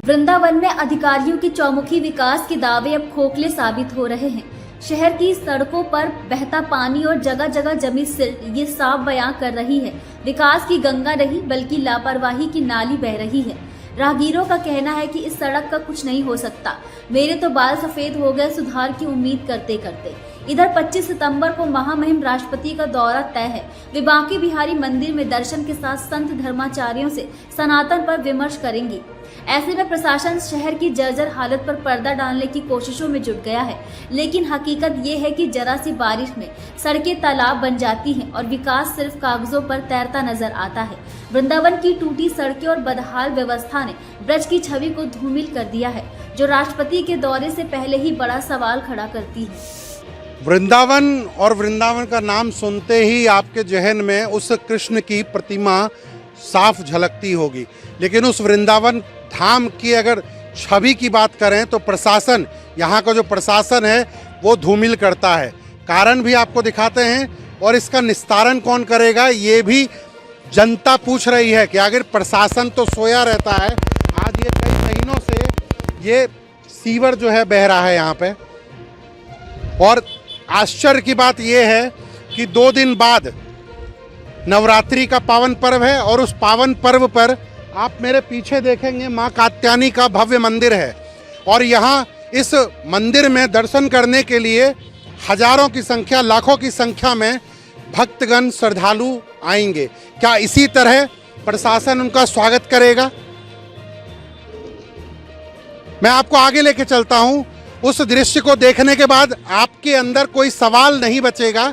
वृंदावन में अधिकारियों की चौमुखी विकास के दावे अब खोखले साबित हो रहे हैं। शहर की सड़कों पर बहता पानी और जगह जगह जमी सिल्ट ये साफ बयां कर रही है, विकास की गंगा नहीं बल्कि लापरवाही की नाली बह रही है। राहगीरों का कहना है कि इस सड़क का कुछ नहीं हो सकता, मेरे तो बाल सफेद हो गए सुधार की उम्मीद करते करते। इधर 25 सितंबर को महामहिम राष्ट्रपति का दौरा तय है। वे बांके बिहारी मंदिर में दर्शन के साथ संत धर्माचार्यों से सनातन पर विमर्श करेंगी। ऐसे में प्रशासन शहर की जर्जर हालत पर पर्दा डालने की कोशिशों में जुट गया है, लेकिन हकीकत ये है कि जरा सी बारिश में सड़कें तालाब बन जाती हैं और विकास सिर्फ कागजों पर तैरता नजर आता है। वृंदावन की टूटी सड़कें और बदहाल व्यवस्था ने ब्रज की छवि को धूमिल कर दिया है, जो राष्ट्रपति के दौरे से पहले ही बड़ा सवाल खड़ा करती है। वृंदावन और वृंदावन का नाम सुनते ही आपके जहन में उस कृष्ण की प्रतिमा साफ झलकती होगी, लेकिन उस वृंदावन धाम की अगर छवि की बात करें तो प्रशासन, यहाँ का जो प्रशासन है वो धूमिल करता है। कारण भी आपको दिखाते हैं और इसका निस्तारण कौन करेगा ये भी जनता पूछ रही है कि आखिर प्रशासन तो सोया रहता है। आज ये कई महीनों से ये सीवर जो है बह रहा है यहाँ पे, और आश्चर्य की बात यह है कि 2 दिन बाद नवरात्रि का पावन पर्व है और उस पावन पर्व पर आप मेरे पीछे देखेंगे माँ कात्यायनी का भव्य मंदिर है, और यहाँ इस मंदिर में दर्शन करने के लिए हजारों की संख्या, लाखों की संख्या में भक्तगण श्रद्धालु आएंगे। क्या इसी तरह प्रशासन उनका स्वागत करेगा? मैं आपको आगे लेके चलता हूँ। उस दृश्य को देखने के बाद आपके अंदर कोई सवाल नहीं बचेगा।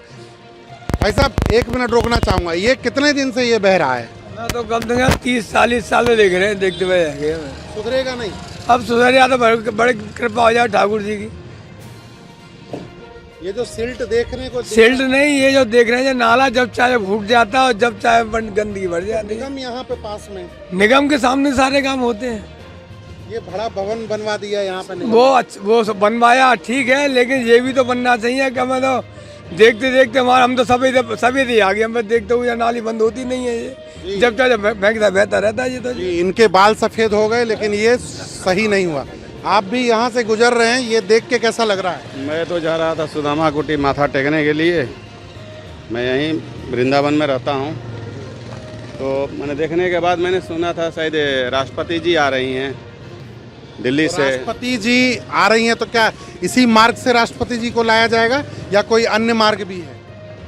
भाई साहब 1 मिनट रोकना चाहूँगा, ये कितने दिन से ये बह रहा है? मैं तो कम से कम 30-40 साल से देख रहे हैं, देखते हुए आगे। सुधरेगा नहीं? अब सुधर जाए तो बड़ी कृपा हो जाए ठाकुर जी की। ये जो सिल्ट देखने को, सिल्ट नहीं, ये जो देख रहे हैं नाला जब चाहे फूट जाता है और जब चाहे गंदगी बढ़ जाती है। निगम यहाँ पे पास में, निगम के सामने सारे काम होते हैं। ये बड़ा भवन बनवा दिया यहाँ पे निगम। वो बनवाया ठीक है, लेकिन ये भी तो बनना चाहिए। क्या मैं तो देखते देखते हमारा हम तो सभी आ गए, हम देखते हुए नाली बंद होती नहीं है। ये जब चाहे फेंकता बहता रहता है। ये तो इनके बाल सफेद हो गए, लेकिन ये सही नहीं हुआ। आप भी यहाँ से गुजर रहे हैं, ये देख के कैसा लग रहा है? मैं तो जा रहा था सुदामा कुटी माथा टेकने के लिए। मैं यहीं वृंदावन में रहता हूँ, तो मैंने देखने के बाद मैंने सुना था शायद राष्ट्रपति जी आ रही हैं दिल्ली से। राष्ट्रपति जी आ रही हैं, तो क्या इसी मार्ग से राष्ट्रपति जी को लाया जाएगा या कोई अन्य मार्ग भी है?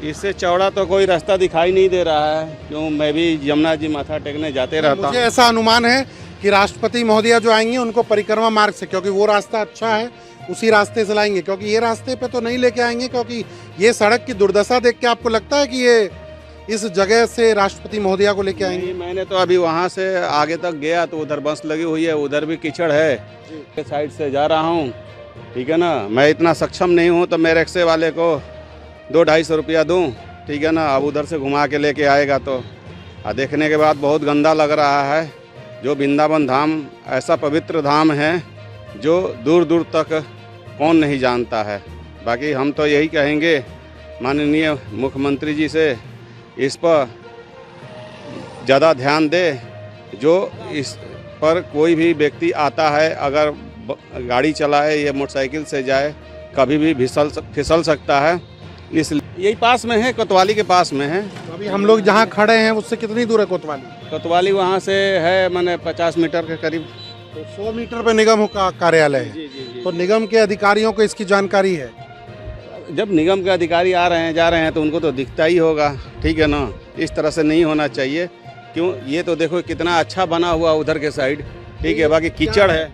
इससे चौड़ा तो कोई रास्ता दिखाई नहीं दे रहा है, क्यों मैं भी यमुना जी माथा टेकने जाते रहता हूँ। मुझे ऐसा अनुमान है कि राष्ट्रपति महोदया जो आएंगी उनको परिक्रमा मार्ग से, क्योंकि वो रास्ता अच्छा है, उसी रास्ते से लाएंगे, क्योंकि ये रास्ते पे तो नहीं लेके आएंगे। क्योंकि ये सड़क की दुर्दशा देख के आपको लगता है कि ये इस जगह से राष्ट्रपति महोदया को लेके आएंगे? मैंने तो अभी वहाँ से आगे तक गया तो उधर बस लगी हुई है, उधर भी कीचड़ है। साइड से जा रहा हूँ, ठीक है ना। मैं इतना सक्षम नहीं हूँ तो मैं रिक्शे वाले को 200-250 रुपया दूँ, ठीक है ना। अब उधर से घुमा के लेके आएगा तो देखने के बाद बहुत गंदा लग रहा है। जो वृंदावन धाम ऐसा पवित्र धाम है जो दूर दूर तक कौन नहीं जानता है। बाकी हम तो यही कहेंगे माननीय मुख्यमंत्री जी से, इस पर ज़्यादा ध्यान दे। जो इस पर कोई भी व्यक्ति आता है, अगर गाड़ी चलाए या मोटरसाइकिल से जाए, कभी भी फिसल सकता है। इस यही पास में है, कोतवाली के पास में है। तो अभी हम लोग जहाँ खड़े हैं उससे कितनी दूर है कोतवाली? कोतवाली वहाँ से है मैंने 50 मीटर के करीब। तो 100 मीटर पे निगम का कार्यालय है। जी। तो निगम के अधिकारियों को इसकी जानकारी है? जब निगम के अधिकारी आ रहे हैं जा रहे हैं तो उनको तो दिखता ही होगा, ठीक है ना। इस तरह से नहीं होना चाहिए। क्यों, ये तो देखो कितना अच्छा बना हुआ उधर के साइड, ठीक है। बाकी कीचड़ है।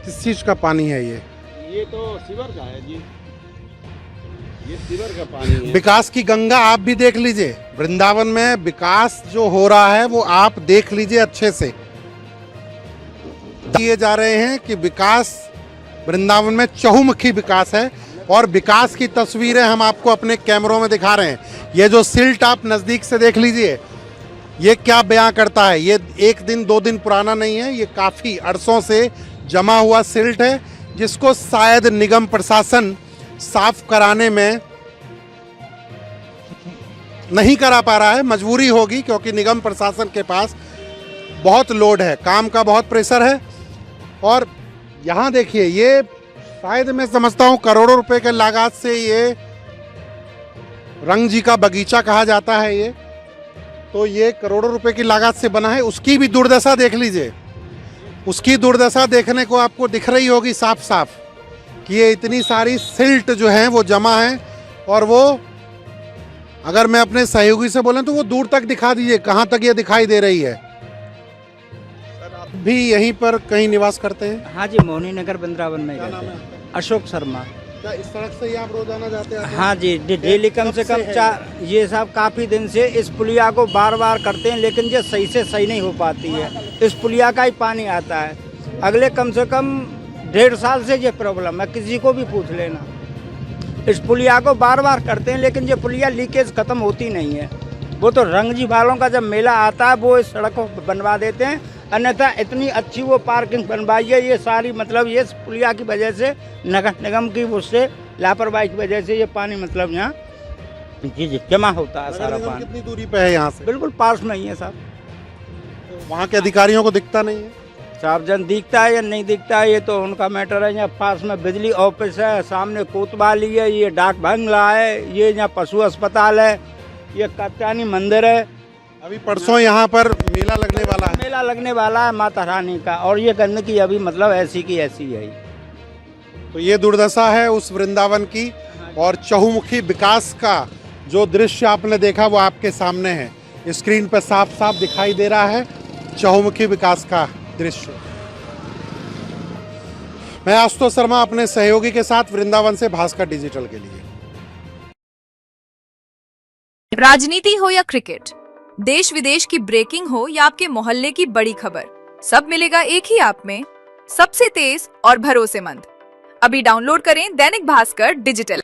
किस चीज़ का पानी है ये? ये तो सीवर का है जी, ये सीवर का पानी है। विकास की गंगा आप भी देख लीजिए। वृंदावन में विकास जो हो रहा है वो आप देख लीजिए अच्छे से। किए जा रहे हैं कि विकास वृंदावन में चहुमुखी विकास है, और विकास की तस्वीरें हम आपको अपने कैमरों में दिखा रहे हैं। ये जो सिल्ट आप नज़दीक से देख लीजिए, ये क्या बयां करता है। ये 1 दिन 2 दिन पुराना नहीं है, ये काफ़ी अरसों से जमा हुआ सिल्ट है, जिसको शायद निगम प्रशासन साफ कराने में नहीं करा पा रहा है। मजबूरी होगी, क्योंकि निगम प्रशासन के पास बहुत लोड है, काम का बहुत प्रेशर है। और यहाँ देखिए, ये शायद मैं समझता हूँ करोड़ों रुपए के लागत से ये रंग जी का बगीचा कहा जाता है ये, तो ये करोड़ों रुपए की लागत से बना है। उसकी भी दुर्दशा देख लीजिए, उसकी दुर्दशा देखने को आपको दिख रही होगी साफ साफ कि ये इतनी सारी सिल्ट जो है वो जमा है, और वो अगर मैं अपने सहयोगी से बोलें तो वो दूर तक दिखा दीजिए कहाँ तक ये दिखाई दे रही है। सर आप भी यहीं पर कहीं निवास करते हैं? हाँ जी, मोहनी नगर वृंदावन में क्या नाम रहते है हैं। आपका? अशोक शर्मा। क्या इस सड़क से ही आप रोजाना जाते हैं? हाँ जी, डेली कम से कम कब है? 4, ये सब काफ़ी दिन से इस पुलिया को बार बार करते हैं, लेकिन ये सही से सही नहीं हो पाती है। इस पुलिया का ही पानी आता है। अगले कम से कम 1.5 साल से ये प्रॉब्लम है, किसी को भी पूछ लेना। इस पुलिया को बार बार करते हैं, लेकिन ये पुलिया लीकेज ख़त्म होती नहीं है। वो तो रंग जी वालों का जब मेला आता है वो इस सड़क को बनवा देते हैं, अन्यथा इतनी अच्छी वो पार्किंग बनवाई है ये सारी, मतलब ये पुलिया की वजह से, नगर निगम की उससे लापरवाही की वजह से ये पानी मतलब यहाँ जी जमा होता है सारा पानी। कितनी दूरी पे है यहाँ से? बिल्कुल पास में ही है साहब। वहाँ के अधिकारियों को दिखता नहीं है? साहब जन दिखता है या नहीं दिखता है ये तो उनका मैटर है। यहाँ पास में बिजली ऑफिस है, सामने कोतवाली है, ये डाक बंगला है, ये यहाँ पशु अस्पताल है, ये कात्यायनी मंदिर है। अभी परसों यहाँ पर मेला लगने वाला है। मेला लगने वाला है माता रानी का, और ये गंदगी अभी मतलब ऐसी की ऐसी है। तो ये दुर्दशा है उस वृंदावन की, और चहुमुखी विकास का जो दृश्य आपने देखा वो आपके सामने है, स्क्रीन पर साफ साफ दिखाई दे रहा है चहुमुखी विकास का दृश्य। मैं आशुतोष शर्मा अपने सहयोगी के साथ वृंदावन से भास्कर डिजिटल के लिए। राजनीति हो या क्रिकेट, देश विदेश की ब्रेकिंग हो या आपके मोहल्ले की बड़ी खबर, सब मिलेगा एक ही ऐप में, सबसे तेज और भरोसेमंद। अभी डाउनलोड करें दैनिक भास्कर डिजिटल।